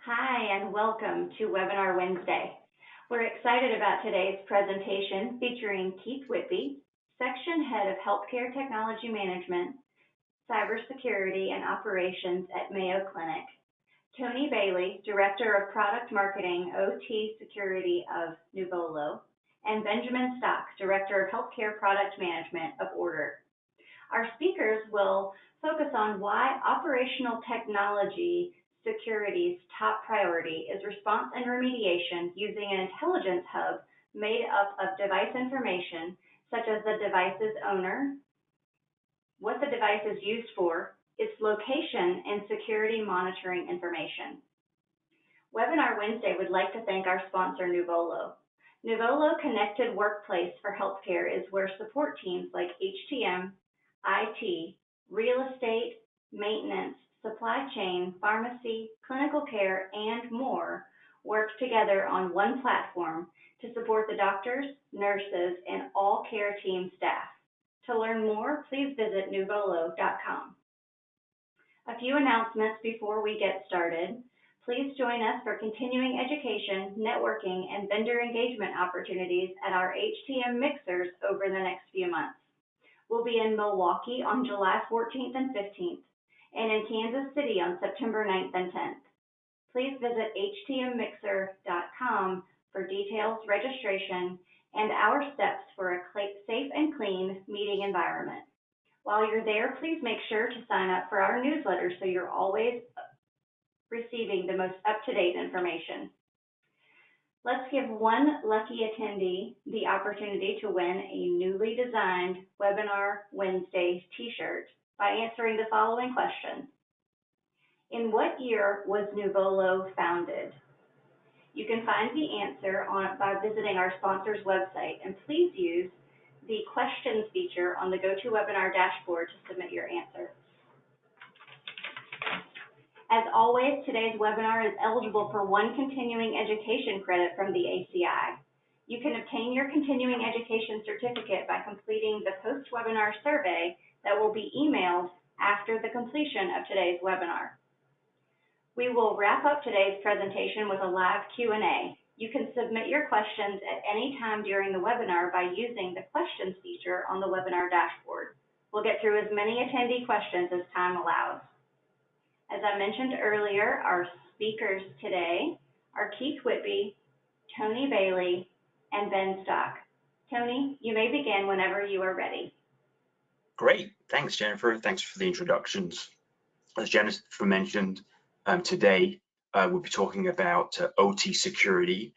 Hi, and welcome to Webinar Wednesday. We're excited about today's presentation featuring Keith Whitby, Section Head of Healthcare Technology Management, Cybersecurity and Operations at Mayo Clinic, Tony Bailey, Director of Product Marketing, OT Security of Nuvolo, and Benjamin Stock, Director of Healthcare Product Management of Ordr. Our speakers will focus on why operational technology security's top priority is response and remediation using an intelligence hub made up of device information such as the device's owner, what the device is used for, its location, and security monitoring information. Webinar Wednesday would like to thank our sponsor, Nuvolo. Nuvolo Connected Workplace for Healthcare is where support teams like HTM, IT, real estate, maintenance, supply chain, pharmacy, clinical care, and more work together on one platform to support the doctors, nurses, and all care team staff. To learn more, please visit nuvolo.com. A few announcements before we get started. Please join us for continuing education, networking, and vendor engagement opportunities at our HTM mixers over the next few months. We'll be in Milwaukee on July 14th and 15th, and in Kansas City on September 9th and 10th. Please visit htmmixer.com for details, registration, and our steps for a safe and clean meeting environment. While you're there, please make sure to sign up for our newsletter so you're always receiving the most up-to-date information. Let's give one lucky attendee the opportunity to win a newly designed Webinar Wednesday t-shirt by answering the following question. In what year was Nuvolo founded? You can find the answer by visiting our sponsor's website, and please use the questions feature on the GoToWebinar dashboard to submit your answer. As always, today's webinar is eligible for one continuing education credit from the ACI. You can obtain your continuing education certificate by completing the post-webinar survey that will be emailed after the completion of today's webinar. We will wrap up today's presentation with a live Q&A. You can submit your questions at any time during the webinar by using the questions feature on the webinar dashboard. We'll get through as many attendee questions as time allows. As I mentioned earlier, our speakers today are Keith Whitby, Tony Bailey, and Ben Stock. Tony, you may begin whenever you are ready. Great, thanks Jennifer, thanks for the introductions. As Jennifer mentioned, today we'll be talking about OT security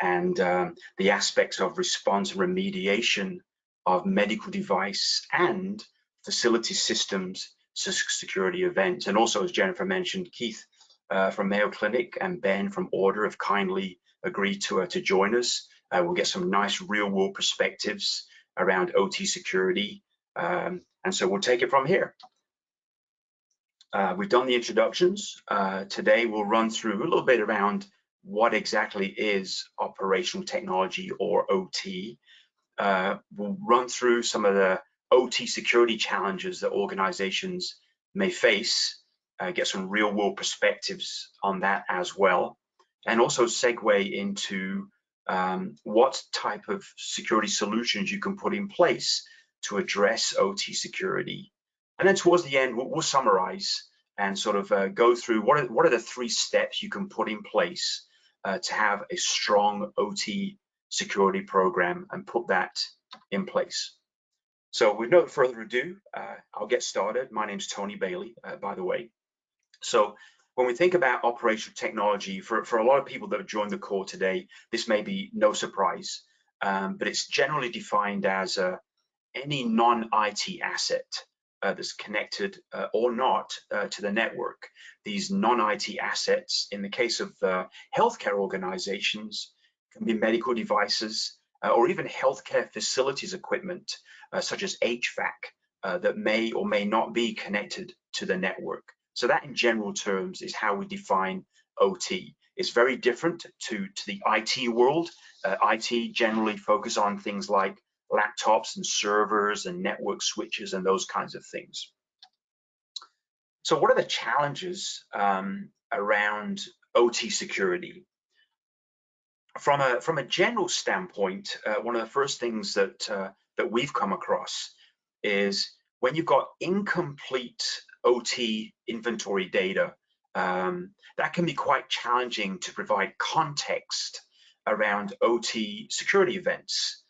and the aspects of response and remediation of medical device and facility systems security events. And also, as Jennifer mentioned, Keith from Mayo Clinic and Ben from Ordr have kindly agreed to join us. We'll get some nice real-world perspectives around OT security, and so we'll take it from here. We've done the introductions. Today we'll run through a little bit around what exactly is operational technology or OT. We'll run through some of the OT security challenges that organizations may face, get some real world perspectives on that as well, and also segue into what type of security solutions you can put in place to address OT security. And then towards the end, we'll summarize and sort of go through what are the 3 steps you can put in place to have a strong OT security program and put that in place. So with no further ado, I'll get started. My name's Tony Bailey, by the way. So when we think about operational technology, for a lot of people that have joined the call today, this may be no surprise, but it's generally defined as any non-IT asset that's connected or not to the network. These non-IT assets, in the case of healthcare organizations, can be medical devices or even healthcare facilities equipment, such as HVAC, that may or may not be connected to the network. So that in general terms is how we define OT. It's very different to the IT world. IT generally focus on things like laptops and servers and network switches and those kinds of things. So what are the challenges around OT security. From a general standpoint, one of the first things that we've come across is when you've got incomplete OT inventory data, that can be quite challenging to provide context around OT security events.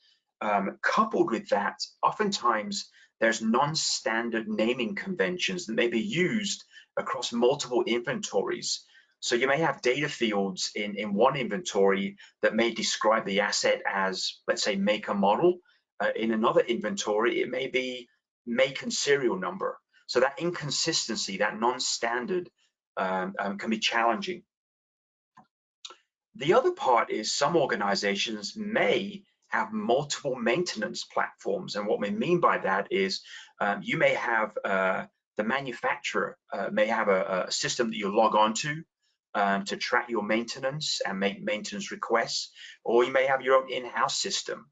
Coupled with that, oftentimes there's non-standard naming conventions that may be used across multiple inventories. So you may have data fields in one inventory that may describe the asset as, let's say, make and model. In another inventory, it may be make and serial number. So that inconsistency, that non-standard, can be challenging. The other part is some organizations may have multiple maintenance platforms. And what we mean by that is you may have the manufacturer may have a system that you log on to track your maintenance and make maintenance requests, or you may have your own in-house system.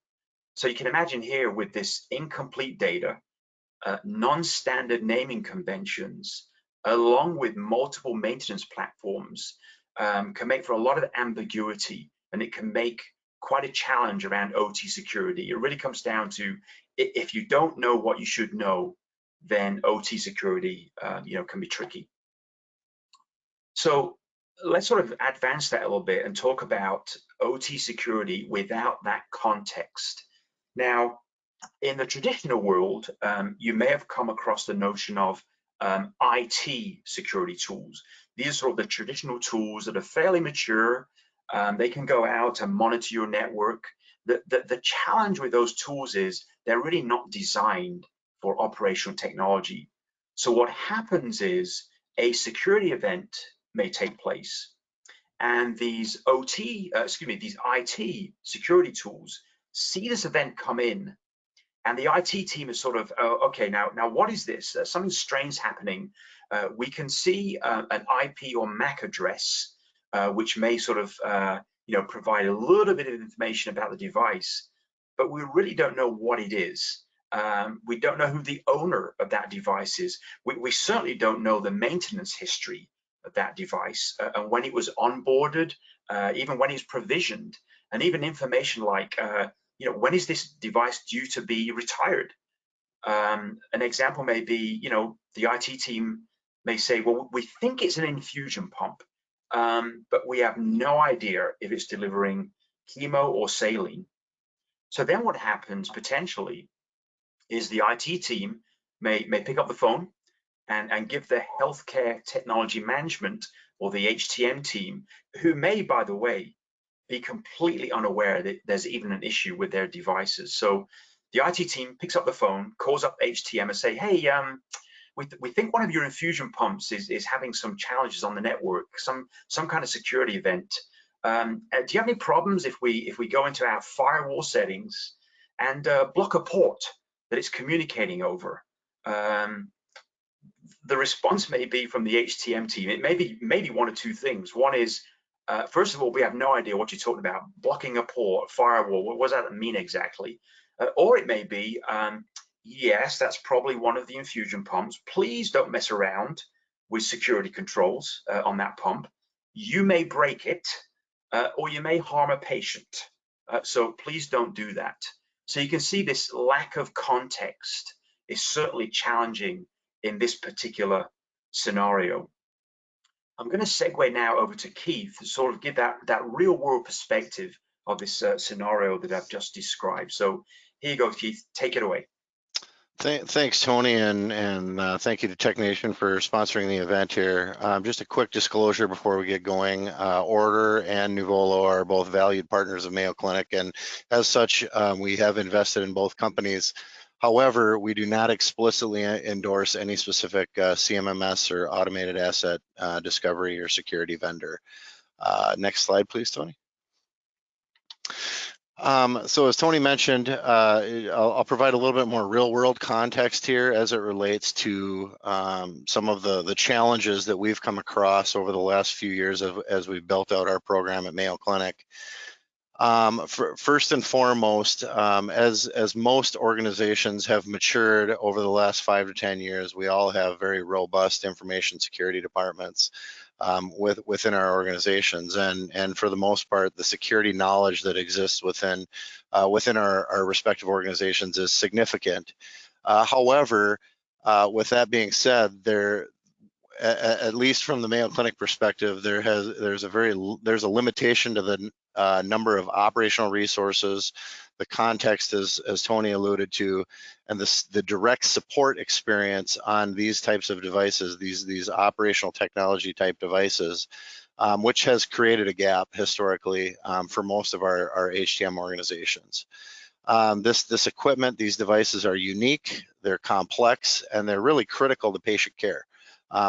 So you can imagine here with this incomplete data, non-standard naming conventions, along with multiple maintenance platforms, can make for a lot of ambiguity, and it can make quite a challenge around OT security. It really comes down to, if you don't know what you should know, then OT security can be tricky. So let's sort of advance that a little bit and talk about OT security without that context. Now, in the traditional world, you may have come across the notion of IT security tools. These are sort of the traditional tools that are fairly mature. They can go out and monitor your network. The challenge with those tools is they're really not designed for operational technology. So what happens is a security event may take place, and these IT security tools see this event come in, and the IT team is sort of, okay, now what is this? Something strange happening. We can see an IP or MAC address, which may sort of provide a little bit of information about the device, but we really don't know what it is. We don't know who the owner of that device is. We certainly don't know the maintenance history of that device, and when it was onboarded, even when it's provisioned, and even information like when is this device due to be retired? An example may be, the IT team may say, well, we think it's an infusion pump, but we have no idea if it's delivering chemo or saline. So then what happens potentially is the IT team may pick up the phone and give the healthcare technology management, or the HTM team, who may, by the way, be completely unaware that there's even an issue with their devices. So the IT team picks up the phone, calls up HTM and say, hey, we think one of your infusion pumps is having some challenges on the network, some kind of security event. Do you have any problems if we go into our firewall settings and block a port that it's communicating over? The response may be from the HTM team. It may be one of two things. One is, first of all, we have no idea what you're talking about. Blocking a port, firewall, what does that mean exactly? Or it may be, yes, that's probably one of the infusion pumps. Please don't mess around with security controls on that pump. You may break it, or you may harm a patient. So please don't do that. So you can see this lack of context is certainly challenging in this particular scenario. I'm going to segue now over to Keith to sort of give that real world perspective of this scenario that I've just described. So here you go, Keith, take it away. Thanks, Tony, and thank you to Technation for sponsoring the event here. Just a quick disclosure before we get going. Ordr and Nuvolo are both valued partners of Mayo Clinic, and as such, we have invested in both companies. However, we do not explicitly endorse any specific CMMS or automated asset discovery or security vendor. Next slide, please, Tony. So as Tony mentioned, I'll provide a little bit more real-world context here as it relates to some of the challenges that we've come across over the last few years as we've built out our program at Mayo Clinic. First and foremost, as most organizations have matured over the last 5 to 10 years, we all have very robust information security departments. within our organizations, and for the most part, the security knowledge that exists within our respective organizations is significant. However, with that being said, at least from the Mayo Clinic perspective, there's a limitation to the number of operational resources, the context as Tony alluded to, and the direct support experience on these types of devices, these operational technology type devices, which has created a gap historically for most of our HTM organizations. This equipment, these devices are unique, they're complex, and they're really critical to patient care.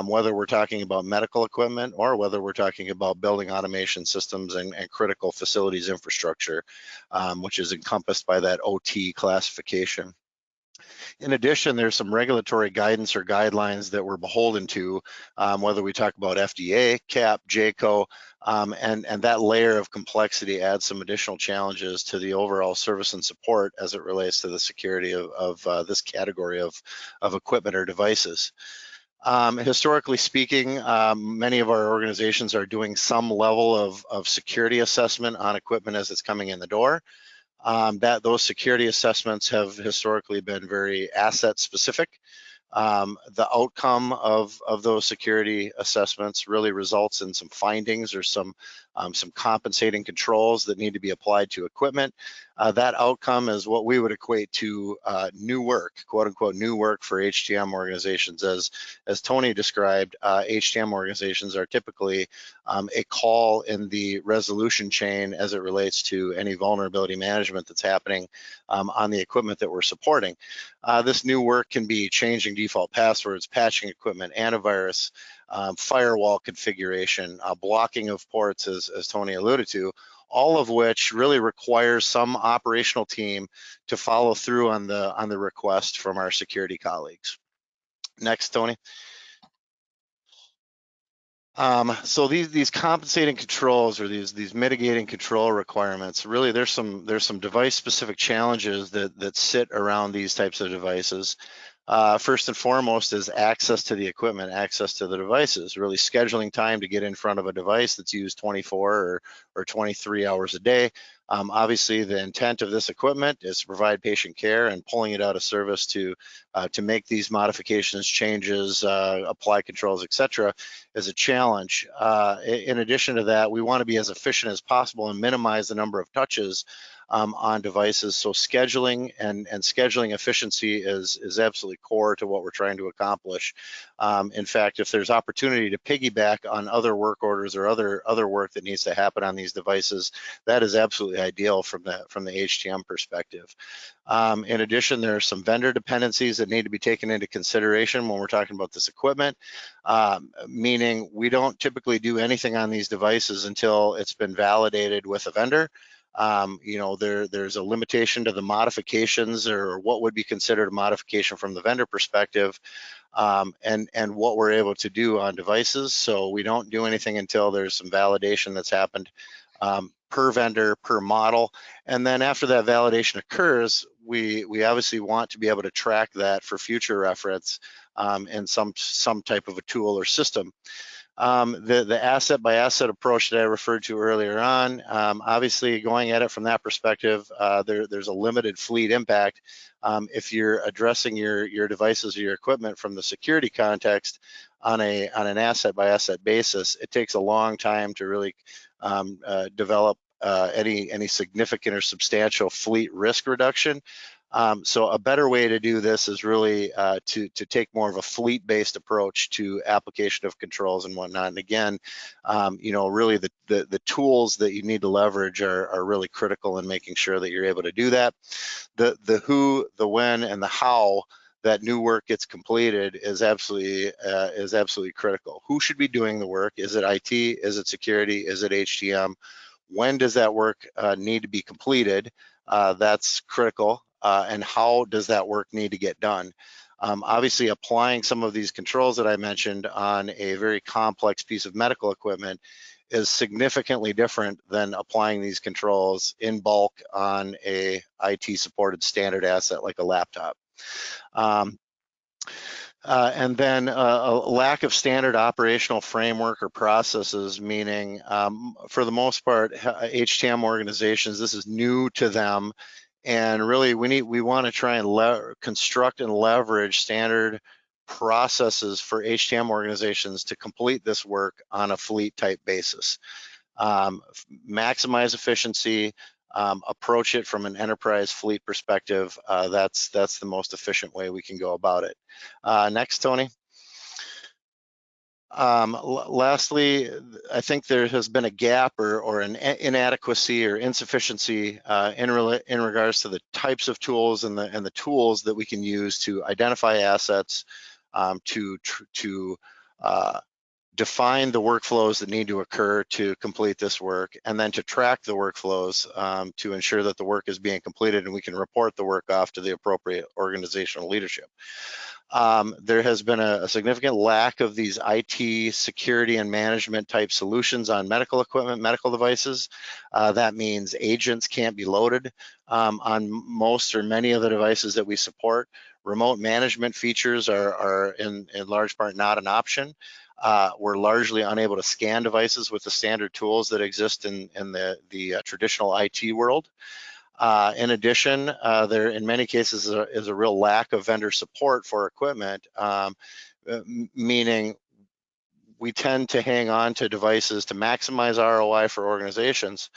Whether we're talking about medical equipment or whether we're talking about building automation systems and critical facilities infrastructure, which is encompassed by that OT classification. In addition, there's some regulatory guidance or guidelines that we're beholden to, whether we talk about FDA, CAP, JCO, and that layer of complexity adds some additional challenges to the overall service and support as it relates to the security of this category of equipment or devices. Historically speaking, many of our organizations are doing some level of security assessment on equipment as it's coming in the door. Those security assessments have historically been very asset specific. The outcome of those security assessments really results in some findings or some compensating controls that need to be applied to equipment. That outcome is what we would equate to new work, quote unquote, new work for HTM organizations. As Tony described, HTM organizations are typically a call in the resolution chain as it relates to any vulnerability management that's happening on the equipment that we're supporting. This new work can be changing default passwords, patching equipment, antivirus, firewall configuration, blocking of ports, as Tony alluded to, all of which really requires some operational team to follow through on the request from our security colleagues. Next, Tony. So these compensating controls or these mitigating control requirements, really there's some device specific challenges that sit around these types of devices. First and foremost is access to the equipment, access to the devices, really scheduling time to get in front of a device that's used 24 or 23 hours a day. Obviously, the intent of this equipment is to provide patient care, and pulling it out of service to make these modifications, changes, apply controls, etc., is a challenge. In addition to that, we want to be as efficient as possible and minimize the number of touches on devices. So scheduling and scheduling efficiency is absolutely core to what we're trying to accomplish. In fact, if there's opportunity to piggyback on other work orders or other work that needs to happen on these devices, that is absolutely ideal from the HTM perspective. In addition, there are some vendor dependencies that need to be taken into consideration when we're talking about this equipment, meaning we don't typically do anything on these devices until it's been validated with a vendor. There's a limitation to the modifications or what would be considered a modification from the vendor perspective, and what we're able to do on devices. So we don't do anything until there's some validation that's happened per vendor, per model. And then after that validation occurs, we obviously want to be able to track that for future reference in some type of a tool or system. The asset by asset approach that I referred to earlier on, obviously going at it from that perspective, there's a limited fleet impact. If you're addressing your devices or your equipment from the security context on an asset by asset basis, it takes a long time to really develop any significant or substantial fleet risk reduction. So a better way to do this is really to take more of a fleet-based approach to application of controls and whatnot. And again, really the tools that you need to leverage are really critical in making sure that you're able to do that. The who, the when, and the how that new work gets completed is absolutely critical. Who should be doing the work? Is it IT? Is it security? Is it HTM? When does that work need to be completed? That's critical. And how does that work need to get done? Obviously, applying some of these controls that I mentioned on a very complex piece of medical equipment is significantly different than applying these controls in bulk on a IT supported standard asset like a laptop. And then a lack of standard operational framework or processes, meaning for the most part, HTM organizations, this is new to them. And really we want to try and construct and leverage standard processes for HTM organizations to complete this work on a fleet type basis. Maximize efficiency, approach it from an enterprise fleet perspective. That's the most efficient way we can go about it. Next, Tony. Lastly, I think there has been a gap or an inadequacy or insufficiency in regards to the types of tools and the tools that we can use to identify assets, to define the workflows that need to occur to complete this work, and then to track the workflows to ensure that the work is being completed and we can report the work off to the appropriate organizational leadership. There has been a significant lack of these IT security and management type solutions on medical equipment, medical devices. That means agents can't be loaded on most or many of the devices that we support. Remote management features are in large part not an option. We're largely unable to scan devices with the standard tools that exist in the traditional IT world. In addition, there in many cases is a real lack of vendor support for equipment, meaning we tend to hang on to devices to maximize ROI for organizations.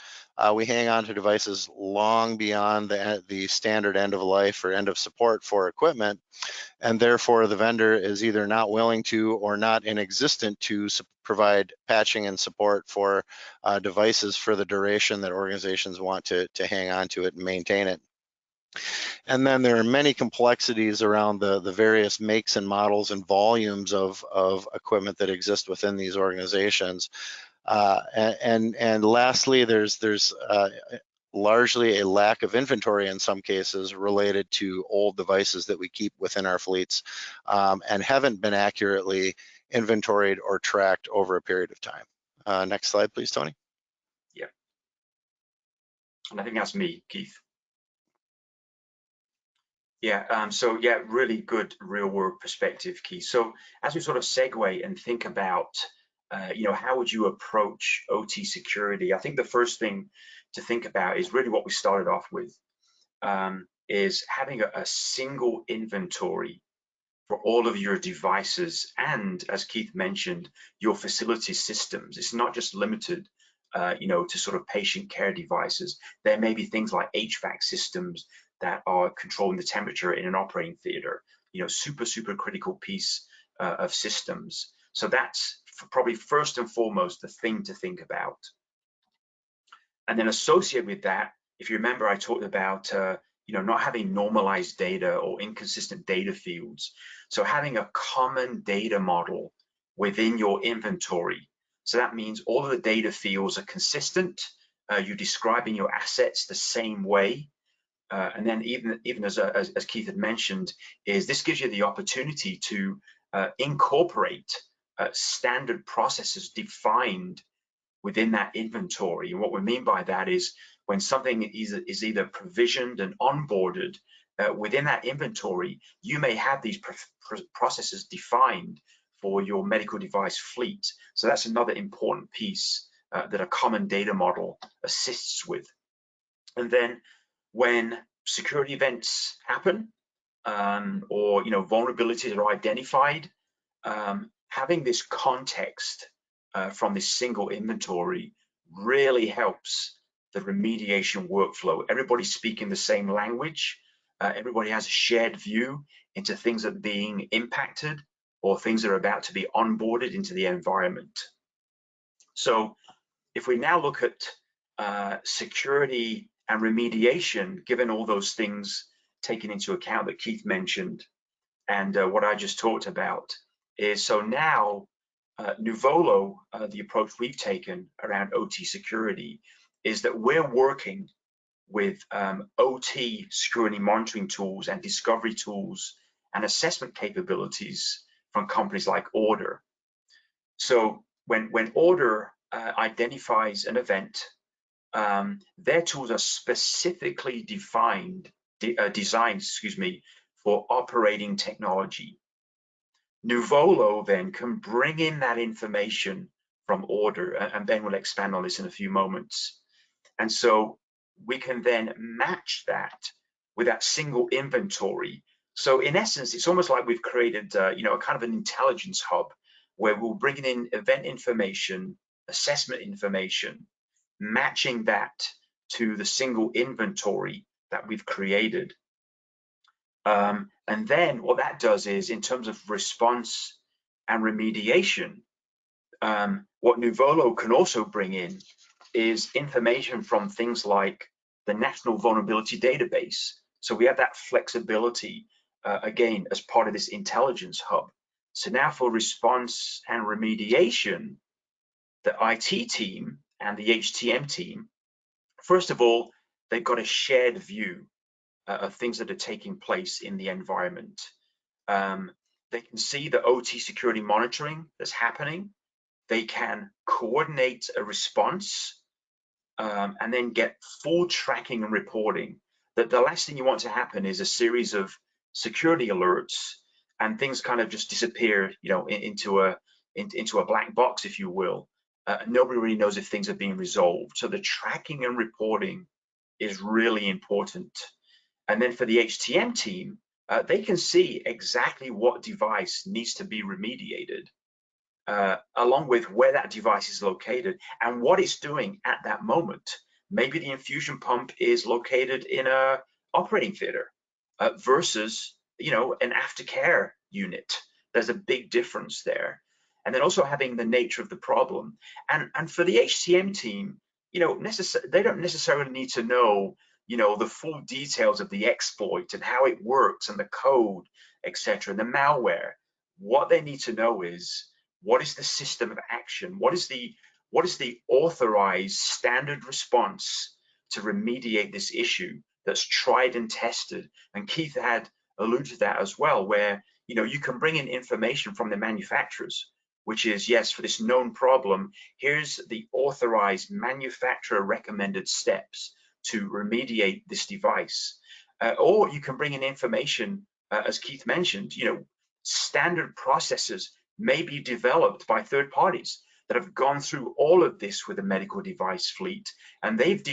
We hang on to devices long beyond the standard end of life or end of support for equipment, and therefore the vendor is either not willing to or not in existent to provide patching and support for devices for the duration that organizations want to hang on to it and maintain it. And then there are many complexities around the various makes and models and volumes of equipment that exist within these organizations. And lastly, there's largely a lack of inventory in some cases related to old devices that we keep within our fleets and haven't been accurately inventoried or tracked over a period of time. Next slide, please, Tony. Yeah. And I think that's me, Keith. Yeah, so yeah, really good real world perspective, Keith. So as we sort of segue and think about, how would you approach OT security? I think the first thing to think about is really what we started off with, is having a single inventory for all of your devices and, as Keith mentioned, your facility systems. It's not just limited to sort of patient care devices. There may be things like HVAC systems that are controlling the temperature in an operating theater, super critical piece of systems. So that's probably first and foremost the thing to think about. And then associated with that, if you remember, I talked about not having normalized data or inconsistent data fields. So having a common data model within your inventory. So that means all of the data fields are consistent. You're describing your assets the same way. And then even as Keith had mentioned, is this gives you the opportunity to incorporate standard processes defined within that inventory. And what we mean by that is when something is either provisioned and onboarded within that inventory, you may have these processes defined for your medical device fleet. So that's another important piece that a common data model assists with. And then when security events happen or vulnerabilities are identified, having this context from this single inventory really helps the remediation workflow. Everybody's speaking the same language. Everybody has a shared view into things that are being impacted or things that are about to be onboarded into the environment. So if we now look at security and remediation, given all those things taken into account that Keith mentioned and what I just talked about, is so now Nuvolo, the approach we've taken around OT security, is that we're working with OT security monitoring tools and discovery tools and assessment capabilities from companies like Ordr. So when Ordr identifies an event, their tools are specifically designed for operating technology. Nuvolo then can bring in that information from Ordr, and Ben will expand on this in a few moments. And so we can then match that with that single inventory. So in essence, it's almost like we've created, a kind of an intelligence hub where we'll bring in event information, assessment information, matching that to the single inventory that we've created. And then what that does is, in terms of response and remediation, what Nuvolo can also bring in is information from things like the National Vulnerability Database. So we have that flexibility, again, as part of this intelligence hub. So now for response and remediation, the IT team and the HTM team, first of all, they've got a shared view of things that are taking place in the environment. They can see the OT security monitoring that's happening. They can coordinate a response and then get full tracking and reporting. That the last thing you want to happen is a series of security alerts and things kind of just disappear, into a black box, if you will. Nobody really knows if things are being resolved. So the tracking and reporting is really important. And then for the HTM team, they can see exactly what device needs to be remediated, along with where that device is located and what it's doing at that moment. Maybe the infusion pump is located in a operating theater versus, an aftercare unit. There's a big difference there. And then also having the nature of the problem. And for the HTM team, they don't necessarily need to know, the full details of the exploit and how it works and the code, etc., and the malware. What they need to know is, what is the system of action? What is the authorized standard response to remediate this issue that's tried and tested? And Keith had alluded to that as well, where you can bring in information from the manufacturers, which is, yes, for this known problem, here's the authorized manufacturer recommended steps to remediate this device. Or you can bring in information, as Keith mentioned, standard processes may be developed by third parties that have gone through all of this with a medical device fleet, and they've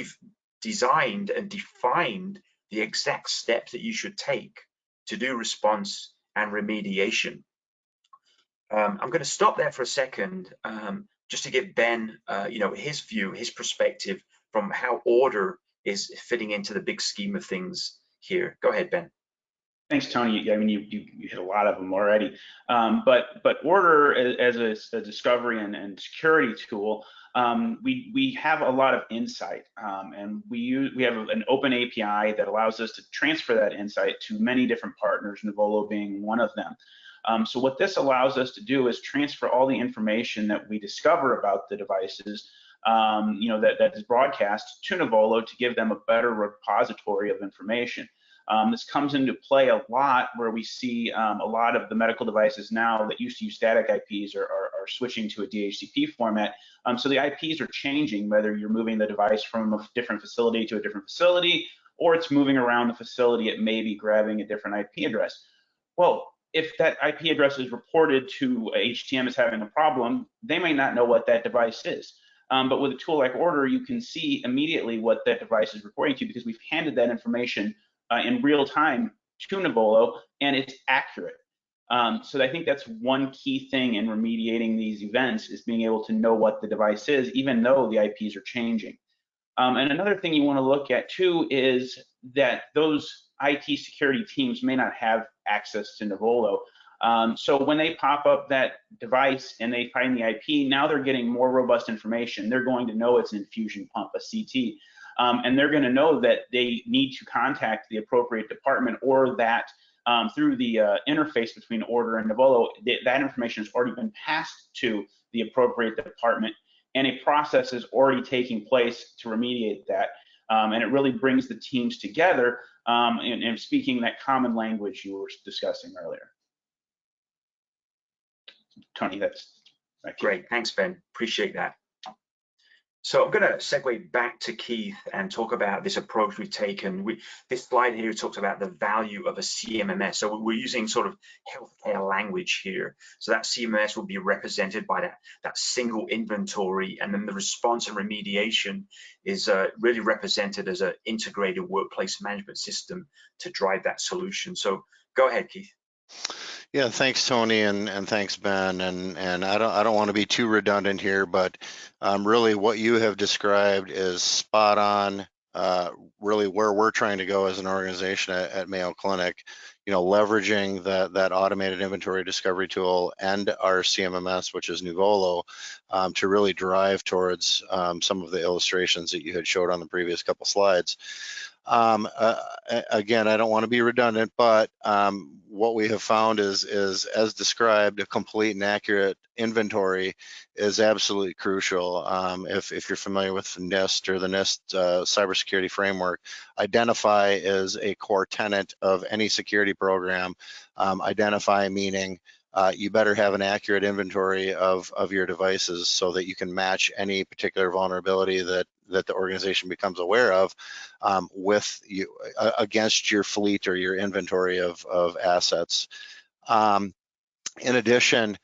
designed and defined the exact steps that you should take to do response and remediation. I'm going to stop there for a second, just to give Ben, his view, his perspective from how Ordr is fitting into the big scheme of things here. Go ahead, Ben. Thanks, Tony. I mean, you hit a lot of them already. But Ordr as a discovery and security tool, we have a lot of insight, and we have an open API that allows us to transfer that insight to many different partners, Nuvolo being one of them. So what this allows us to do is transfer all the information that we discover about the devices, that is broadcast to Nuvolo to give them a better repository of information. This comes into play a lot where we see a lot of the medical devices now that used to use static IPs are switching to a DHCP format. So the IPs are changing, whether you're moving the device from a different facility to a different facility, or it's moving around the facility, it may be grabbing a different IP address. Well, if that IP address is reported to HTM as having a problem, they may not know what that device is. But with a tool like Ordr, you can see immediately what that device is reporting to, because we've handed that information in real time to Nuvolo, and it's accurate. So I think that's one key thing in remediating these events, is being able to know what the device is, even though the IPs are changing. And another thing you want to look at too is that those IT security teams may not have access to Nuvolo. So when they pop up that device and they find the IP, now they're getting more robust information. They're going to know it's an infusion pump, a CT. And they're going to know that they need to contact the appropriate department, or that through the interface between Ordr and Nuvolo, that information has already been passed to the appropriate department, and a process is already taking place to remediate that. And it really brings the teams together and speaking that common language you were discussing earlier. Tony, that's great. Thanks, Ben. Appreciate that. So I'm going to segue back to Keith and talk about this approach we've taken. This slide here talks about the value of a CMMS. So we're using sort of healthcare language here. So that CMMS will be represented by that single inventory, and then the response and remediation is really represented as an integrated workplace management system to drive that solution. So go ahead, Keith. Yeah, thanks, Tony, and thanks, Ben. And I don't want to be too redundant here, but really what you have described is spot on. Really where we're trying to go as an organization at Mayo Clinic. You know, leveraging that automated inventory discovery tool and our CMMS, which is Nuvolo, to really drive towards some of the illustrations that you had showed on the previous couple slides. Again, I don't want to be redundant, but what we have found is as described, a complete and accurate inventory is absolutely crucial. If you're familiar with the NIST or the NIST cybersecurity framework, identify is a core tenet of any security program. Identify meaning you better have an accurate inventory of your devices so that you can match any particular vulnerability that the organization becomes aware of with you against your fleet or your inventory of assets. In addition,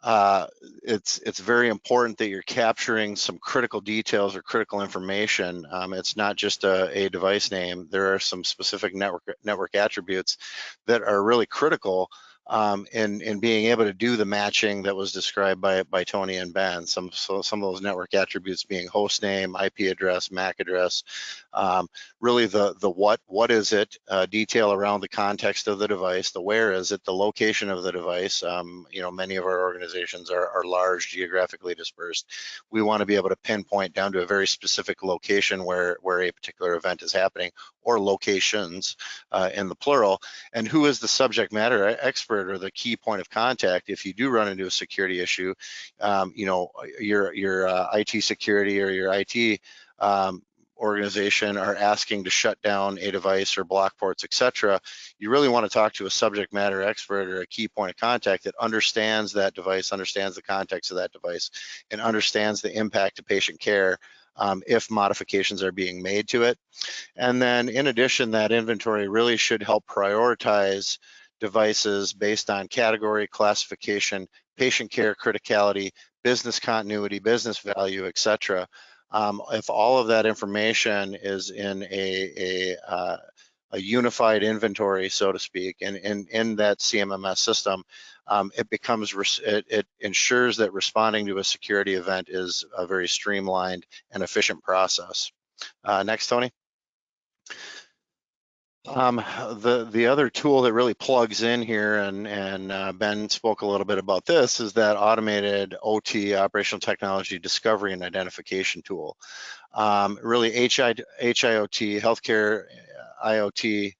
it's very important that you're capturing some critical details or critical information. It's not just a device name. There are some specific network attributes that are really critical in being able to do the matching that was described by Tony and Ben. Some of those network attributes being host name, IP address, MAC address, really the what is it, detail around the context of the device, the where is it, the location of the device. You know, many of our organizations are large, geographically dispersed. We want to be able to pinpoint down to a very specific location where a particular event is happening, or locations in the plural, and who is the subject matter expert or the key point of contact if you do run into a security issue. You know, your IT security or your IT organization are asking to shut down a device or block ports, etc. You really want to talk to a subject matter expert or a key point of contact that understands that device, understands the context of that device, and understands the impact to patient care if modifications are being made to it. And then in addition, that inventory really should help prioritize devices based on category, classification, patient care criticality, business continuity, business value, etc. If all of that information is in a unified inventory, so to speak, and in that CMMS system, it ensures that responding to a security event is a very streamlined and efficient process. Next, Tony. The other tool that really plugs in here, and Ben spoke a little bit about this, is that automated OT, operational technology discovery and identification tool. Really HIOT, healthcare IoT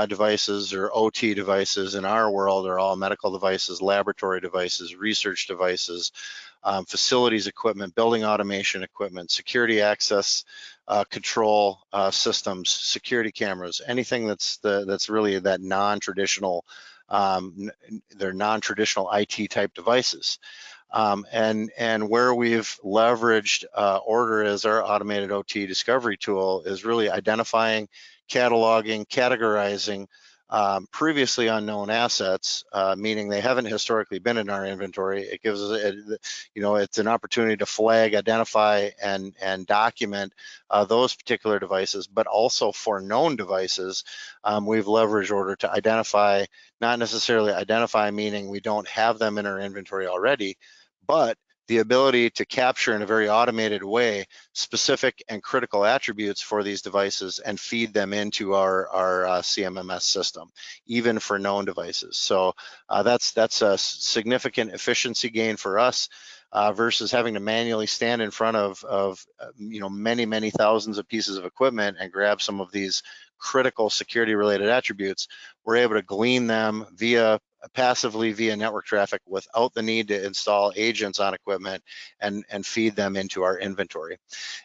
devices or OT devices in our world are all medical devices, laboratory devices, research devices, facilities equipment, building automation equipment, security access control systems, security cameras, anything that's really that non-traditional, they're non-traditional IT type devices. And where we've leveraged Ordr as our automated OT discovery tool is really identifying, cataloging, categorizing previously unknown assets, meaning they haven't historically been in our inventory. It gives us, you know, it's an opportunity to flag, identify, and document those particular devices, but also for known devices, we've leveraged Ordr to identify, not necessarily identify, meaning we don't have them in our inventory already, but the ability to capture in a very automated way specific and critical attributes for these devices and feed them into our CMMS system, even for known devices. So that's a significant efficiency gain for us versus having to manually stand in front of you know, many thousands of pieces of equipment and grab some of these critical security related attributes. We're able to glean them passively via network traffic without the need to install agents on equipment and feed them into our inventory.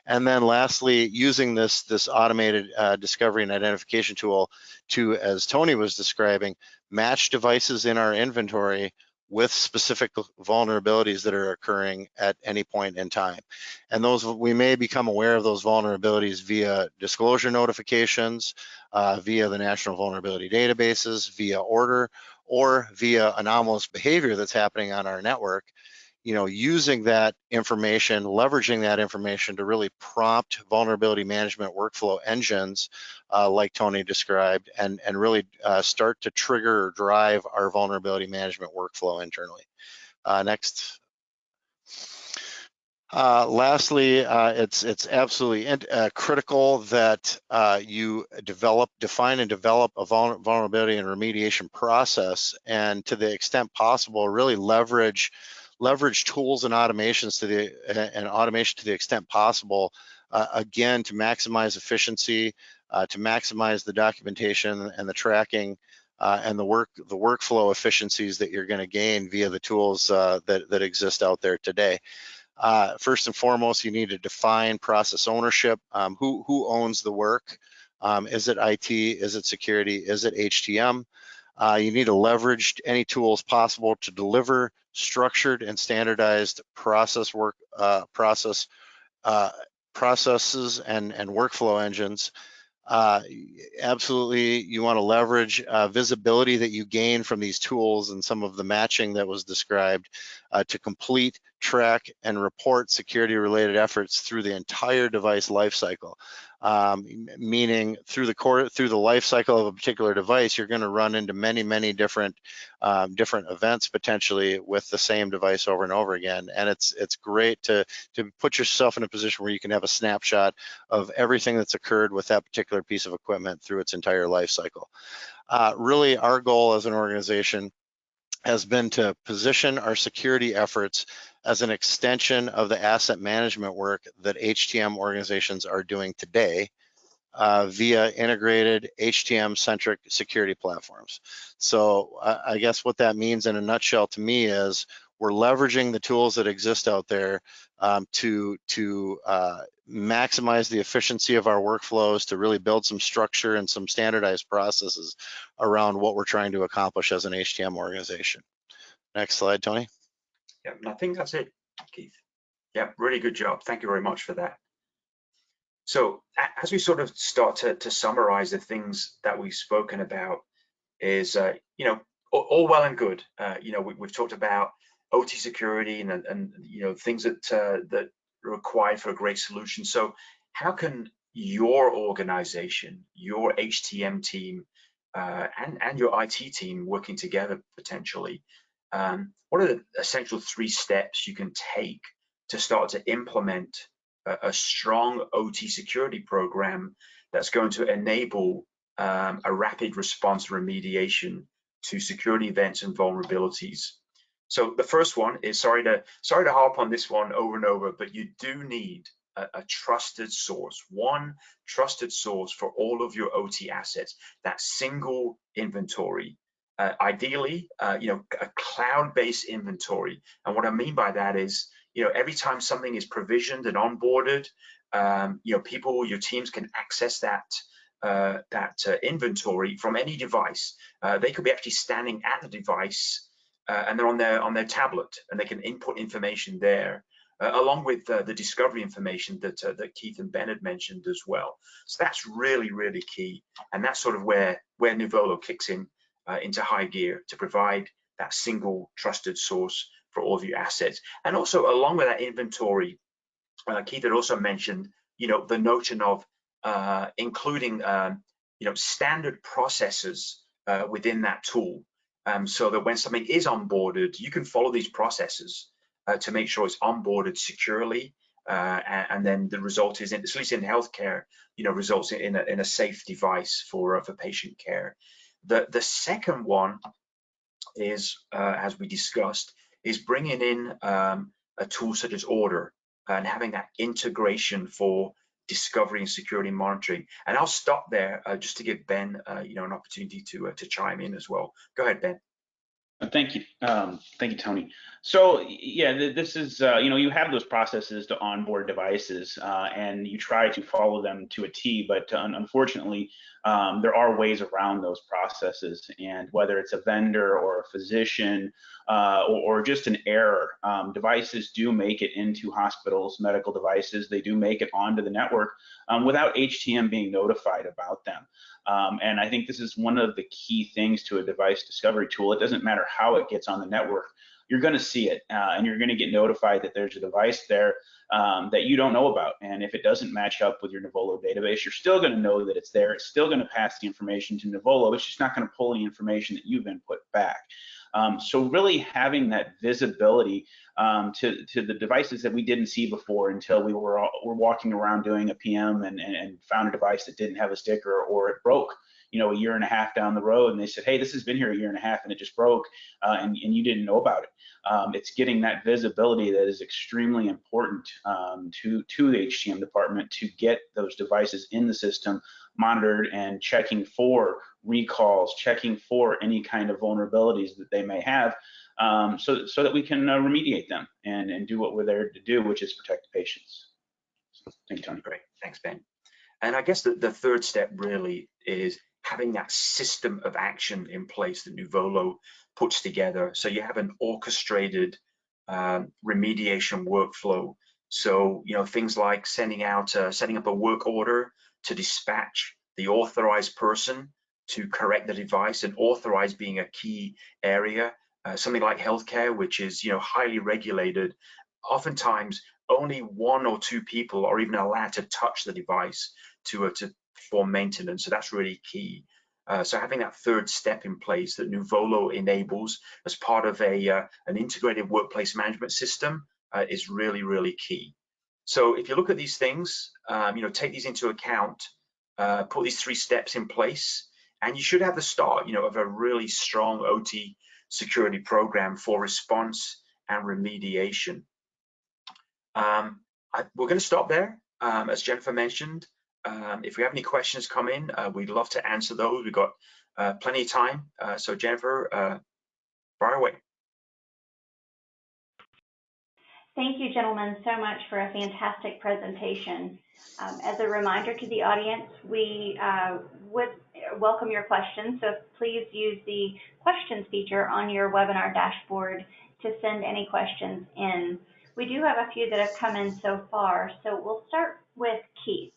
And then lastly, using this automated discovery and identification tool to, as Tony was describing, match devices in our inventory with specific vulnerabilities that are occurring at any point in time. And those, we may become aware of those vulnerabilities via disclosure notifications, via the National Vulnerability Databases, via Ordr, or via anomalous behavior that's happening on our network. You know, using that information, leveraging that information to really prompt vulnerability management workflow engines, like Tony described, and really start to trigger or drive our vulnerability management workflow internally. Next. Lastly, it's absolutely critical that you define and develop a vulnerability and remediation process, and to the extent possible, really leverage tools and automations to the extent possible, again, to maximize efficiency, to maximize the documentation and the tracking, and the workflow efficiencies that you're going to gain via the tools that exist out there today. First and foremost, you need to define process ownership. Who owns the work? Is it IT? Is it security? Is it HTM? You need to leverage any tools possible to deliver structured and standardized processes and workflow engines. Absolutely, you want to leverage visibility that you gain from these tools and some of the matching that was described to complete, track, and report security-related efforts through the entire device lifecycle. Meaning through the life cycle of a particular device, you're going to run into many different events potentially with the same device over and over again. And it's great to put yourself in a position where you can have a snapshot of everything that's occurred with that particular piece of equipment through its entire life cycle. Really, our goal as an organization has been to position our security efforts as an extension of the asset management work that HTM organizations are doing today via integrated HTM-centric security platforms. So I guess what that means in a nutshell to me is we're leveraging the tools that exist out there to maximize the efficiency of our workflows, to really build some structure and some standardized processes around what we're trying to accomplish as an HTM organization. Next slide, Tony. Yeah, I think that's it, Keith. Yeah, really good job. Thank you very much for that. So as we sort of start to summarize the things that we've spoken about is, you know, all well and good. You know, we've talked about OT security and you know, things that are required for a great solution. So how can your organization, your HTM team, and your IT team working together potentially, what are the essential 3 steps you can take to start to implement a strong OT security program that's going to enable a rapid response remediation to security events and vulnerabilities? So the first one is, sorry to harp on this one over and over, but you do need a trusted source, one trusted source for all of your OT assets, that single inventory. Ideally, you know, a cloud-based inventory. And what I mean by that is, you know, every time something is provisioned and onboarded, you know, your teams can access that inventory from any device. They could be actually standing at the device and they're on their tablet, and they can input information there, along with the discovery information that Keith and Ben had mentioned as well. So that's really key, and that's sort of where Nuvolo kicks in into high gear to provide that single trusted source for all of your assets. And also along with that inventory, Keith had also mentioned, you know, the notion of including, you know, standard processes within that tool, so that when something is onboarded, you can follow these processes to make sure it's onboarded securely, and then the result is, at least in healthcare, you know, results in a safe device for patient care. The second one is, as we discussed, is bringing in a tool such as Ordr and having that integration for discovery and security monitoring. And I'll stop there just to give Ben, you know, an opportunity to chime in as well. Go ahead, Ben. Thank you, Tony. So yeah, this is, you know, you have those processes to onboard devices, and you try to follow them to a T, but unfortunately, there are ways around those processes, and whether it's a vendor or a physician or just an error, devices do make it into hospitals, medical devices. They do make it onto the network without HTM being notified about them. And I think this is one of the key things to a device discovery tool. It doesn't matter how it gets on the network. You're going to see it, and you're going to get notified that there's a device there that you don't know about. And if it doesn't match up with your Nuvolo database, you're still going to know that it's there. It's still going to pass the information to Nuvolo. It's just not going to pull any information that you've input back. So really having that visibility to the devices that we didn't see before until we were walking around doing a PM and found a device that didn't have a sticker, or it broke, you know, a year and a half down the road, and they said, hey, this has been here a year and a half and it just broke, and you didn't know about it. It's getting that visibility that is extremely important to the HTM department to get those devices in the system monitored and checking for recalls, checking for any kind of vulnerabilities that they may have, so that we can remediate them and do what we're there to do, which is protect the patients. So, thank you, Tony. Great, thanks, Ben. And I guess the third step really is having that system of action in place that Nuvolo puts together. So you have an orchestrated remediation workflow. So, you know, things like setting up a work order to dispatch the authorized person to correct the device, and authorized being a key area. Something like healthcare, which is, you know, highly regulated. Oftentimes, only 1 or 2 people are even allowed to touch the device to perform maintenance. So that's really key. So having that third step in place that Nuvolo enables as part of an integrated workplace management system is really, really key. So if you look at these things, you know, take these into account, put these 3 steps in place, and you should have the start, you know, of a really strong OT security program for response and remediation. We're going to stop there. As Jennifer mentioned, if we have any questions come in, we'd love to answer those. We've got plenty of time. So Jennifer, fire away. Thank you, gentlemen, so much for a fantastic presentation. As a reminder to the audience, we would welcome your questions, so please use the questions feature on your webinar dashboard to send any questions in. We do have a few that have come in so far, so we'll start with Keith.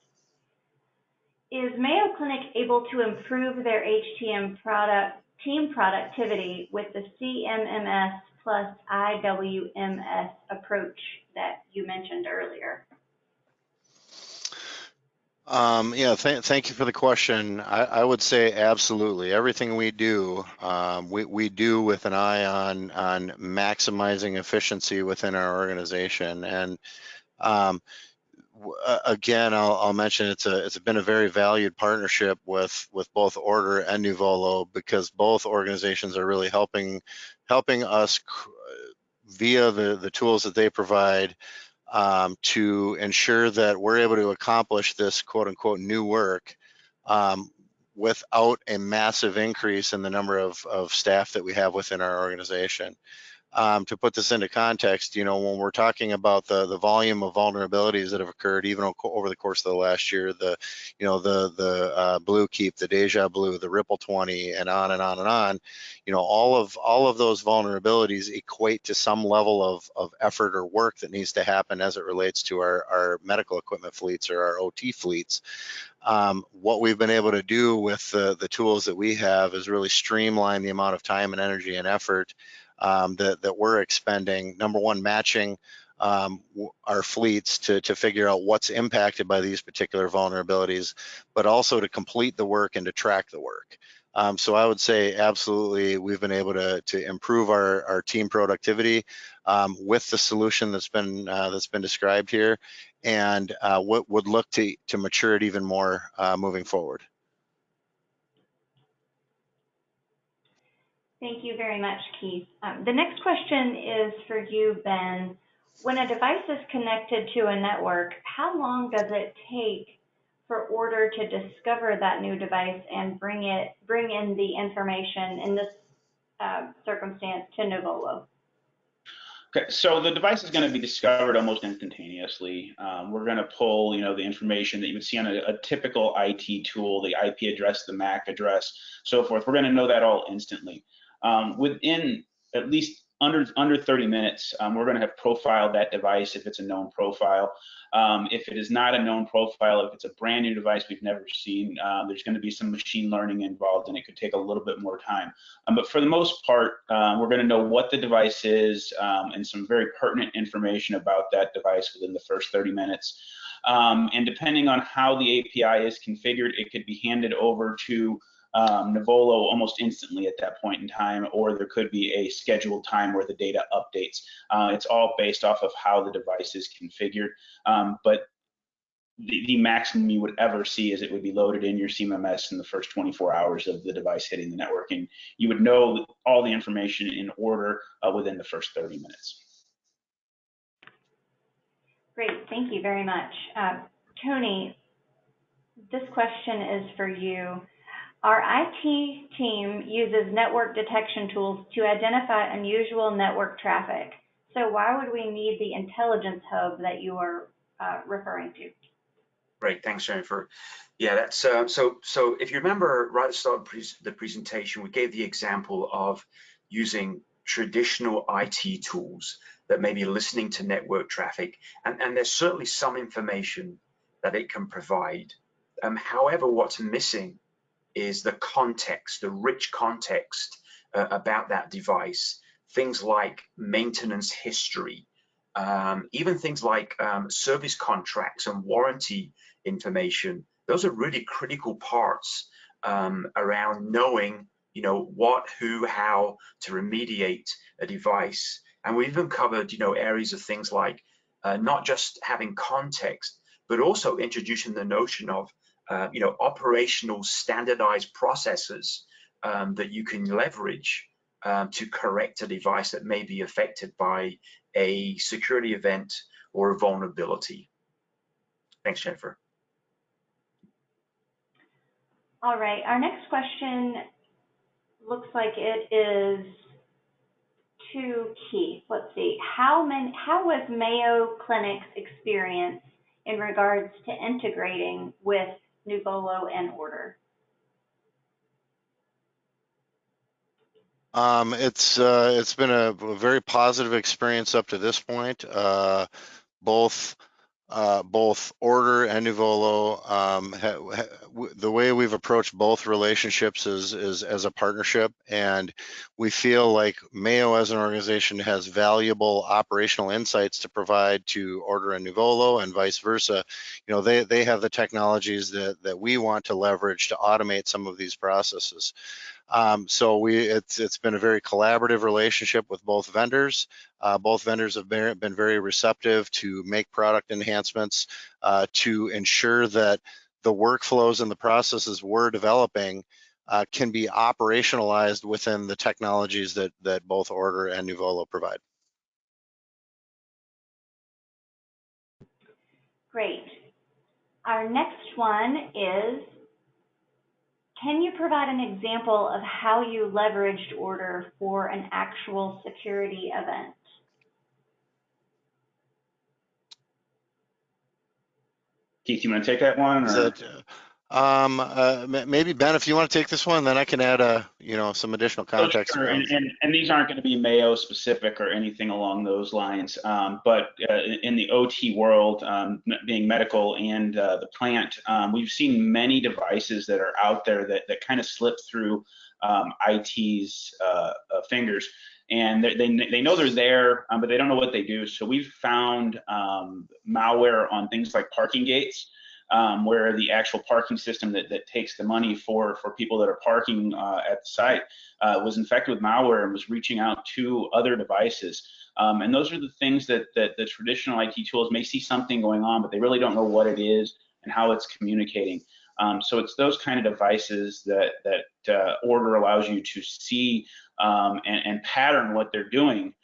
Is Mayo Clinic able to improve their HTM team productivity with the CMMS plus IWMS approach that you mentioned earlier? Yeah, thank you for the question. I would say absolutely. Everything we do, we do with an eye on maximizing efficiency within our organization. And again, I'll mention it's been a very valued partnership with both Ordr and Nuvolo, because both organizations are really helping us via the tools that they provide to ensure that we're able to accomplish this quote unquote new work without a massive increase in the number of staff that we have within our organization. To put this into context, you know, when we're talking about the volume of vulnerabilities that have occurred even over the course of the last year, the Blue Keep, the Deja Blue, the Ripple 20, and on and on and on, you know, all of those vulnerabilities equate to some level of effort or work that needs to happen as it relates to our medical equipment fleets or our OT fleets. What we've been able to do with the tools that we have is really streamline the amount of time and energy and effort that we're expending. Number one, matching our fleets to figure out what's impacted by these particular vulnerabilities, but also to complete the work and to track the work. So I would say absolutely we've been able to improve our team productivity with the solution that's been described here, and what would look to mature it even more moving forward. Thank you very much, Keith. The next question is for you, Ben. When a device is connected to a network, how long does it take for Ordr to discover that new device and bring in the information in this circumstance to Nuvolo? Okay, so the device is going to be discovered almost instantaneously. We're going to pull, the information that you would see on a typical IT tool, the IP address, the MAC address, so forth. We're going to know that all instantly. Within at least under 30 minutes, we're going to have profiled that device if it's a known profile. If it is not a known profile, if it's a brand new device we've never seen, there's going to be some machine learning involved, and it could take a little bit more time. But for the most part, we're going to know what the device is and some very pertinent information about that device within the first 30 minutes. And depending on how the API is configured, it could be handed over to Nuvolo almost instantly at that point in time, or there could be a scheduled time where the data updates. It's all based off of how the device is configured. But the maximum you would ever see is it would be loaded in your CMMS in the first 24 hours of the device hitting the network, and you would know all the information in order within the first 30 minutes. Great, thank you very much. Tony, this question is for you. Our IT team uses network detection tools to identify unusual network traffic. So why would we need the intelligence hub that you are referring to? Great, thanks, Jennifer. Yeah, that's so if you remember right at the start of the presentation, we gave the example of using traditional IT tools that may be listening to network traffic, and there's certainly some information that it can provide. However, what's missing is the context, the rich context about that device, things like maintenance history, even things like service contracts and warranty information. Those are really critical parts around knowing, what, who, how to remediate a device. And we even covered, areas of things like not just having context, but also introducing the notion of operational standardized processes that you can leverage to correct a device that may be affected by a security event or a vulnerability. Thanks, Jennifer. All right, our next question looks like it is to Keith. Let's see, how was Mayo Clinic's experience in regards to integrating with Nuvolo and Ordr? It's been a very positive experience up to this point. Both Ordr and Nuvolo, the way we've approached both relationships is as a partnership, and we feel like Mayo as an organization has valuable operational insights to provide to Ordr and Nuvolo, and vice versa. They have the technologies that we want to leverage to automate some of these processes. So it's been a very collaborative relationship with both vendors. Both vendors have been very receptive to make product enhancements to ensure that the workflows and the processes we're developing can be operationalized within the technologies that both Ordr and Nuvolo provide. Great. Our next one is, can you provide an example of how you leveraged Ordr for an actual security event? Keith, you want to take that one? Maybe Ben, if you want to take this one, then I can add some additional context. Sure. And these aren't going to be Mayo specific or anything along those lines. But in the OT world, being medical and the plant, we've seen many devices that are out there that kind of slip through IT's fingers. And they know they're there, but they don't know what they do. So we've found malware on things like parking gates, where the actual parking system that takes the money for people that are parking at the site was infected with malware and was reaching out to other devices. And those are the things that the traditional IT tools may see something going on, but they really don't know what it is and how it's communicating. So it's those kind of devices that Ordr allows you to see and pattern what they're doing,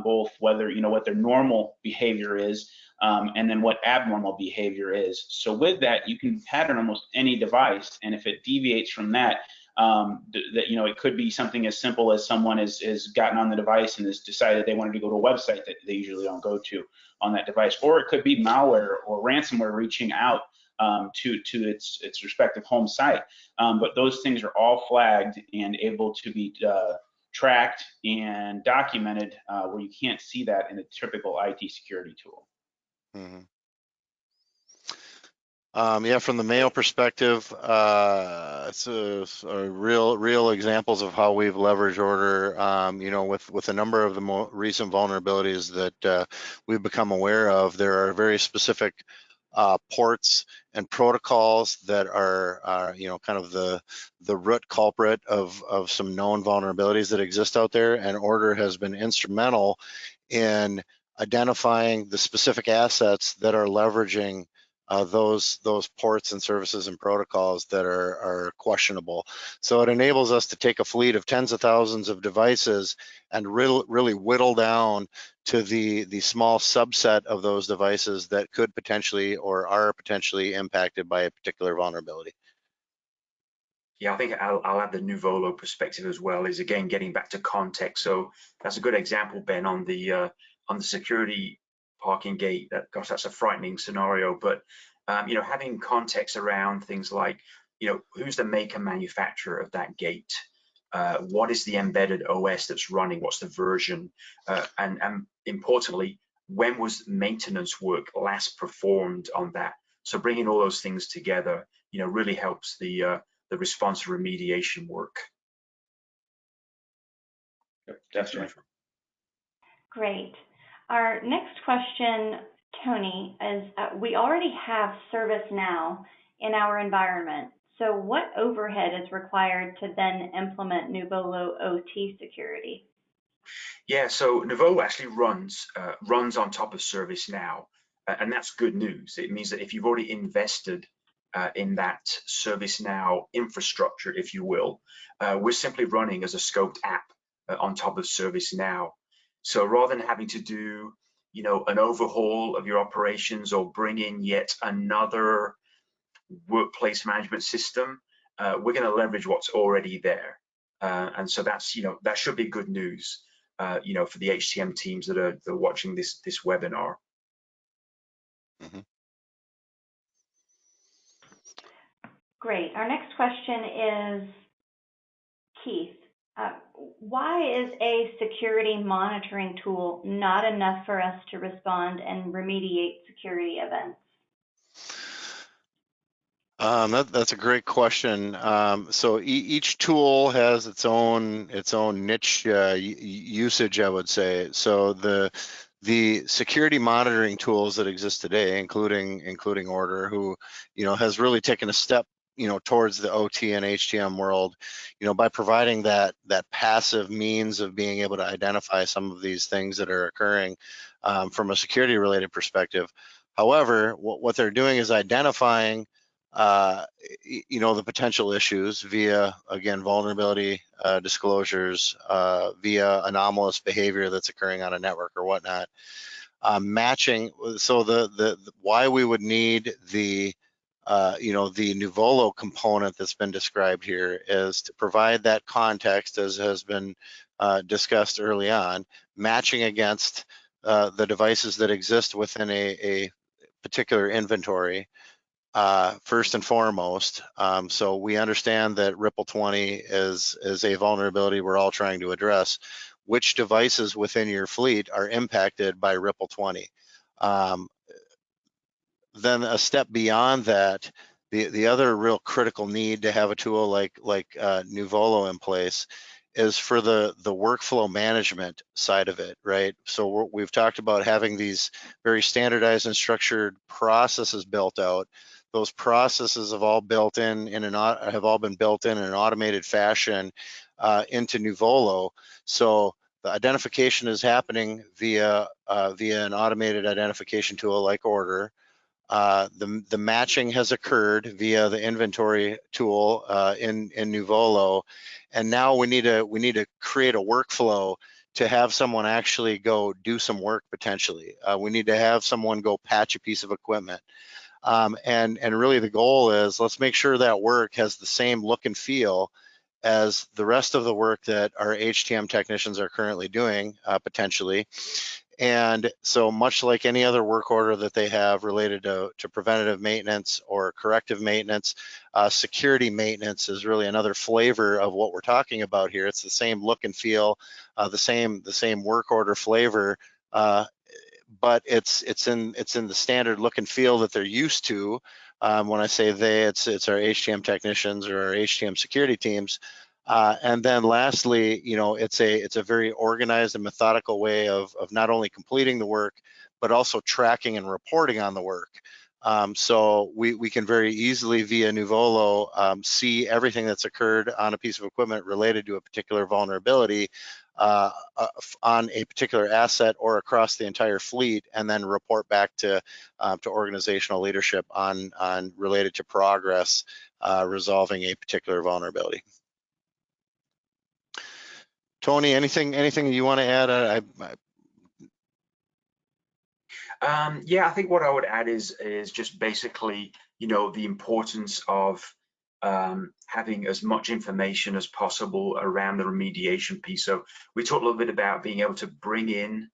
both whether what their normal behavior is and then what abnormal behavior is. So with that, you can pattern almost any device, and if it deviates from that, That, you know, it could be something as simple as someone has gotten on the device and has decided they wanted to go to a website that they usually don't go to on that device, or it could be malware or ransomware reaching out to its respective home site. But those things are all flagged and able to be tracked and documented, where you can't see that in a typical IT security tool. Mm-hmm. Yeah, from the Mayo perspective, it's a real examples of how we've leveraged Ordr. You know, with a number of the more recent vulnerabilities that we've become aware of, there are very specific ports and protocols that are you know, kind of the root culprit of some known vulnerabilities that exist out there, and Ordr has been instrumental in identifying the specific assets that are leveraging those ports and services and protocols that are questionable. So it enables us to take a fleet of tens of thousands of devices and really whittle down to the small subset of those devices that could potentially or are potentially impacted by a particular vulnerability. Yeah, I think I'll add the Nuvolo perspective as well, is again getting back to context. So that's a good example, Ben, on the security parking gate. Gosh, that's a frightening scenario. But you know, having context around things like, you know, who's the maker manufacturer of that gate? What is the embedded OS that's running? What's the version? And importantly, when was maintenance work last performed on that? So bringing all those things together, you know, really helps the response remediation work. Yep, that's right. Great. Our next question, Tony, is we already have ServiceNow in our environment. So what overhead is required to then implement Nuvolo OT security? Yeah, so Nuvolo actually runs on top of ServiceNow, and that's good news. It means that if you've already invested in that ServiceNow infrastructure, if you will, we're simply running as a scoped app on top of ServiceNow. So rather than having to do, you know, an overhaul of your operations or bring in yet another workplace management system, we're going to leverage what's already there, and so that's, you know, that should be good news, you know, for the HCM teams that are watching this webinar. Mm-hmm. Great. Our next question is, Keith, why is a security monitoring tool not enough for us to respond and remediate security events? That's a great question. So each tool has its own niche usage, I would say. So the security monitoring tools that exist today, including Ordr, who, you know, has really taken a step, you know, towards the OT and HTM world, you know, by providing that passive means of being able to identify some of these things that are occurring from a security related perspective. However, what they're doing is identifying you know, the potential issues via, again, vulnerability disclosures, via anomalous behavior that's occurring on a network or whatnot. Matching, so the why we would need the you know, the Nuvolo component that's been described here is to provide that context, as has been discussed early on, matching against the devices that exist within a particular inventory. First and foremost, so we understand that Ripple 20 is a vulnerability we're all trying to address. Which devices within your fleet are impacted by Ripple 20? Then a step beyond that, the other real critical need to have a tool like Nuvolo in place is for the workflow management side of it, right? So we've talked about having these very standardized and structured processes built out. Those processes have all been built in an automated fashion into Nuvolo. So the identification is happening via an automated identification tool like Ordr. The matching has occurred via the inventory tool in Nuvolo, and now we need to create a workflow to have someone actually go do some work potentially. We need to have someone go patch a piece of equipment. And really the goal is, let's make sure that work has the same look and feel as the rest of the work that our HTM technicians are currently doing, potentially. And so much like any other work order that they have related to preventative maintenance or corrective maintenance, security maintenance is really another flavor of what we're talking about here. It's the same look and feel, the same work order flavor, but it's in the standard look and feel that they're used to. When I say they, it's our HTM technicians or our HTM security teams. And then lastly, you know, it's a very organized and methodical way of not only completing the work, but also tracking and reporting on the work. So we can very easily via Nuvolo see everything that's occurred on a piece of equipment related to a particular vulnerability on a particular asset or across the entire fleet, and then report back to organizational leadership on related to progress resolving a particular vulnerability. Tony, anything you want to add? Yeah, I think what I would add is just basically, you know, the importance of having as much information as possible around the remediation piece. So we talked a little bit about being able to bring in,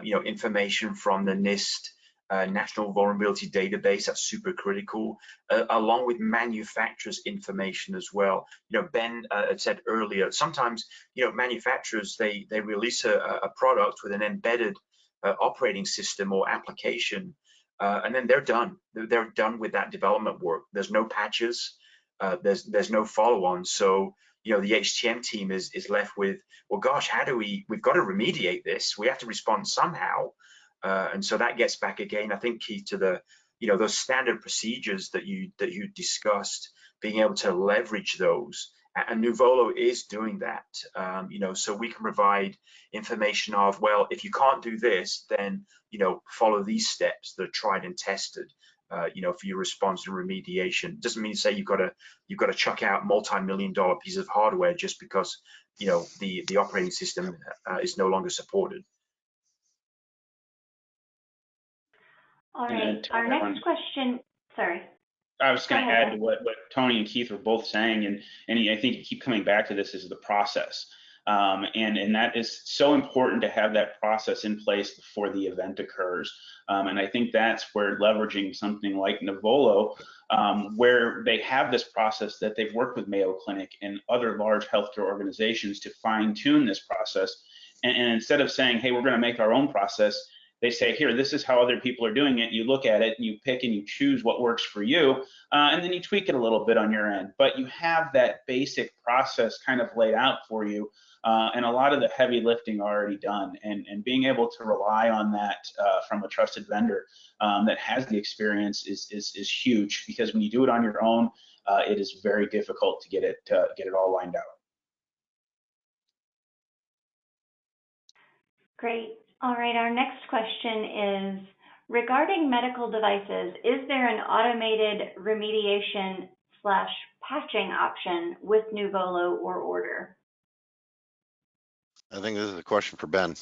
you know, information from the NIST National Vulnerability Database. That's super critical, along with manufacturers' information as well. You know, Ben had said earlier, sometimes, you know, manufacturers, they release a product with an embedded operating system or application, and then they're done. They're done with that development work. There's no patches. There's no follow-on. So, you know, the HTM team is left with, well, gosh, how do we've got to remediate this. We have to respond somehow. And so that gets back again, I think, Keith, to the, you know, those standard procedures that you discussed, being able to leverage those. And Nuvolo is doing that, you know, so we can provide information of, well, if you can't do this, then, you know, follow these steps that are tried and tested, you know, for your response to remediation. Doesn't mean to say you've got to chuck out multi-million-dollar pieces of hardware just because, you know, the operating system is no longer supported. All right, our next question, sorry. I was going to add to what Tony and Keith were both saying, and I think you keep coming back to this, is the process. And that is so important to have that process in place before the event occurs. And I think that's where leveraging something like Nuvolo, where they have this process that they've worked with Mayo Clinic and other large healthcare organizations to fine tune this process. And instead of saying, hey, we're going to make our own process, they say, here, this is how other people are doing it. You look at it and you pick and you choose what works for you, and then you tweak it a little bit on your end. But you have that basic process kind of laid out for you, and a lot of the heavy lifting already done. And being able to rely on that from a trusted vendor that has the experience is huge, because when you do it on your own, it is very difficult to get it all lined out. Great. All right, our next question is, regarding medical devices, is there an automated remediation/patching option with Nuvolo or Ordr? I think this is a question for Ben.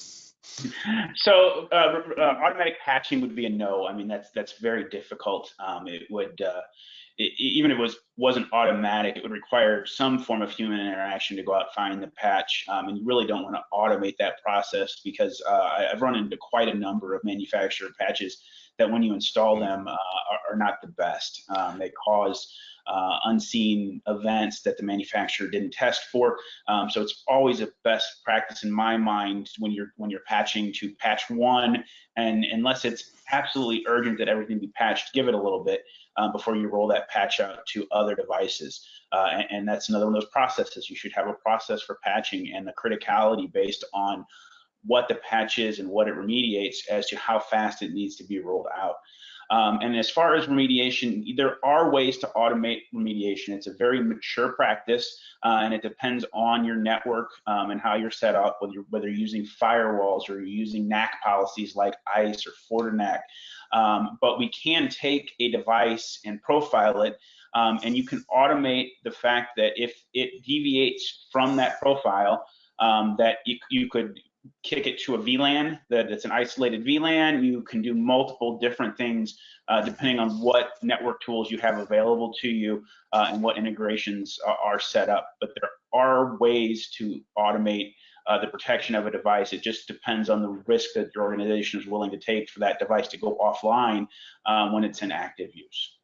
So automatic patching would be a no. I mean, that's very difficult. It would even if it wasn't automatic, it would require some form of human interaction to go out, find the patch, and you really don't want to automate that process, because I've run into quite a number of manufacturer patches that when you install them are not the best. They cause unseen events that the manufacturer didn't test for. So it's always a best practice in my mind when you're patching to patch one, and unless it's absolutely urgent that everything be patched, give it a little bit before you roll that patch out to other devices. And that's another one of those processes. You should have a process for patching and the criticality based on what the patch is and what it remediates as to how fast it needs to be rolled out. And as far as remediation, there are ways to automate remediation. It's a very mature practice, and it depends on your network and how you're set up, whether you're using firewalls or you're using NAC policies like ICE or Fortinet. But we can take a device and profile it, and you can automate the fact that if it deviates from that profile, that you could kick it to a VLAN, that it's an isolated VLAN. You can do multiple different things depending on what network tools you have available to you and what integrations are set up. But there are ways to automate the protection of a device. It just depends on the risk that your organization is willing to take for that device to go offline when it's in active use.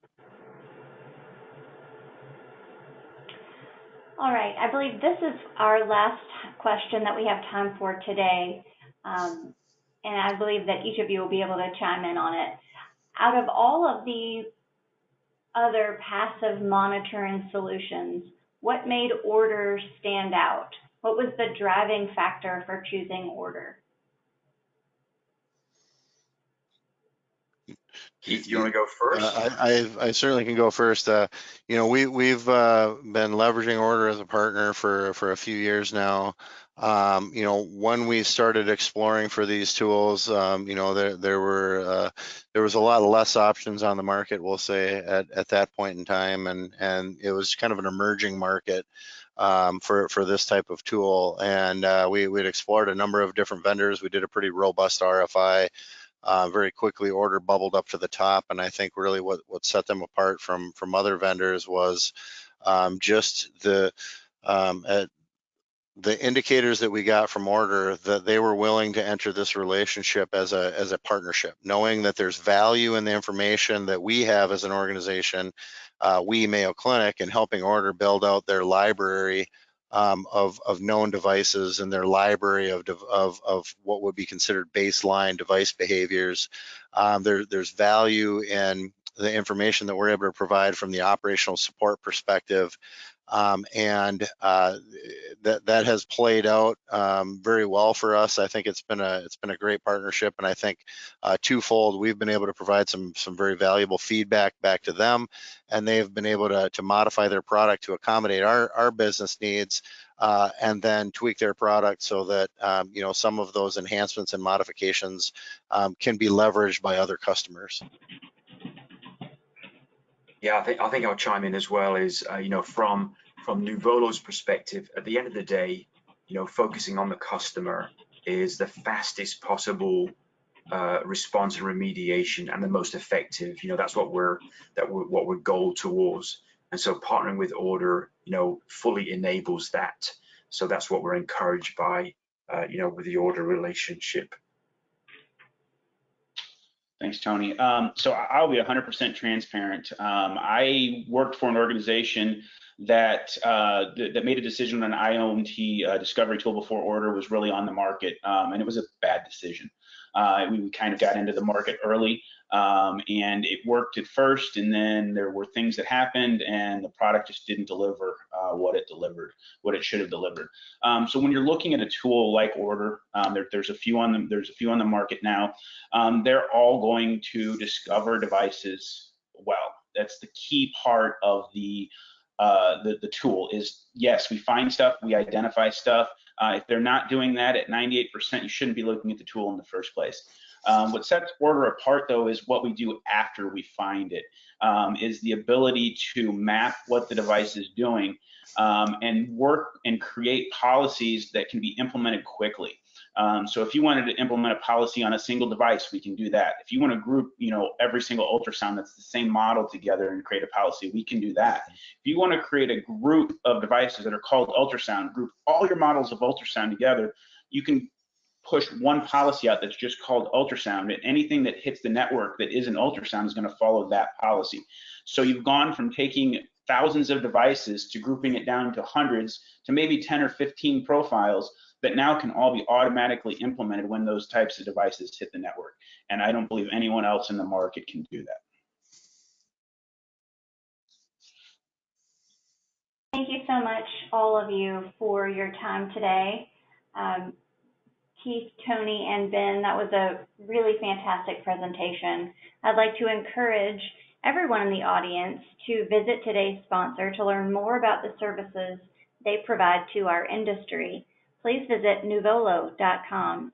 All right, I believe this is our last question that we have time for today. And I believe that each of you will be able to chime in on it. Out of all of the other passive monitoring solutions, what made Ordr stand out? What was the driving factor for choosing Ordr? Keith, you want to go first? I certainly can go first. You know, we've been leveraging Ordr as a partner for a few years now. You know, when we started exploring for these tools, you know, there was a lot less options on the market, we'll say, at that point in time, and it was kind of an emerging market for this type of tool. And we'd explored a number of different vendors. We did a pretty robust RFI. Very quickly, Ordr bubbled up to the top, and I think really what set them apart from other vendors was just the indicators that we got from Ordr that they were willing to enter this relationship as a partnership, knowing that there's value in the information that we have as an organization, we Mayo Clinic, and helping Ordr build out their library of known devices and their library of what would be considered baseline device behaviors. There's value in the information that we're able to provide from the operational support perspective. And that has played out very well for us. I think it's been a great partnership, and I think twofold, we've been able to provide some very valuable feedback back to them, and they've been able to modify their product to accommodate our business needs, and then tweak their product so that you know, some of those enhancements and modifications can be leveraged by other customers. Yeah, I think I'll chime in as well. Is you know, from Nuvolo's perspective, at the end of the day, you know, focusing on the customer is the fastest possible response and remediation, and the most effective. You know, that's what we're goaled towards. And so partnering with Ordr, you know, fully enables that. So that's what we're encouraged by, you know, with the Ordr relationship. Thanks, Tony. So I'll be 100% transparent. I worked for an organization that made a decision on an IoT discovery tool before Ordr was really on the market, and it was a bad decision. We kind of got into the market early, and it worked at first, and then there were things that happened, and the product just didn't deliver what it should have delivered. So when you're looking at a tool like Ordr, there's a few on the market now. They're all going to discover devices well. That's the key part of the tool. Is yes, we find stuff, we identify stuff. If they're not doing that at 98%, you shouldn't be looking at the tool in the first place. What sets Ordr apart, though, is what we do after we find it, is the ability to map what the device is doing and work and create policies that can be implemented quickly. So if you wanted to implement a policy on a single device, we can do that. If you want to group, you know, every single ultrasound that's the same model together and create a policy, we can do that. If you want to create a group of devices that are called ultrasound, group all your models of ultrasound together, you can push one policy out that's just called ultrasound, and anything that hits the network that isn't ultrasound is going to follow that policy. So you've gone from taking thousands of devices to grouping it down to hundreds to maybe 10 or 15 profiles that now can all be automatically implemented when those types of devices hit the network. And I don't believe anyone else in the market can do that. Thank you so much, all of you, for your time today. Keith, Tony, and Ben, that was a really fantastic presentation. I'd like to encourage everyone in the audience to visit today's sponsor to learn more about the services they provide to our industry. Please visit Nuvolo.com.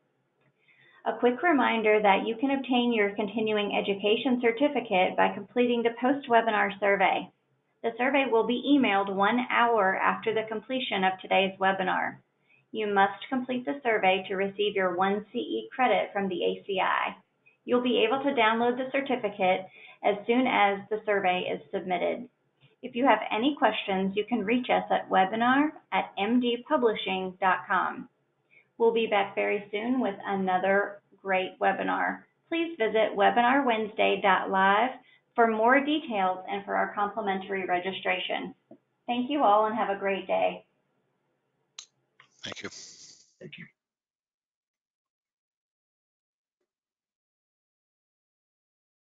A quick reminder that you can obtain your continuing education certificate by completing the post-webinar survey. The survey will be emailed 1 hour after the completion of today's webinar. You must complete the survey to receive your 1 CE credit from the ACI. You'll be able to download the certificate as soon as the survey is submitted. If you have any questions, you can reach us at webinar@mdpublishing.com. We'll be back very soon with another great webinar. Please visit webinarwednesday.live for more details and for our complimentary registration. Thank you all and have a great day. Thank you. Thank you.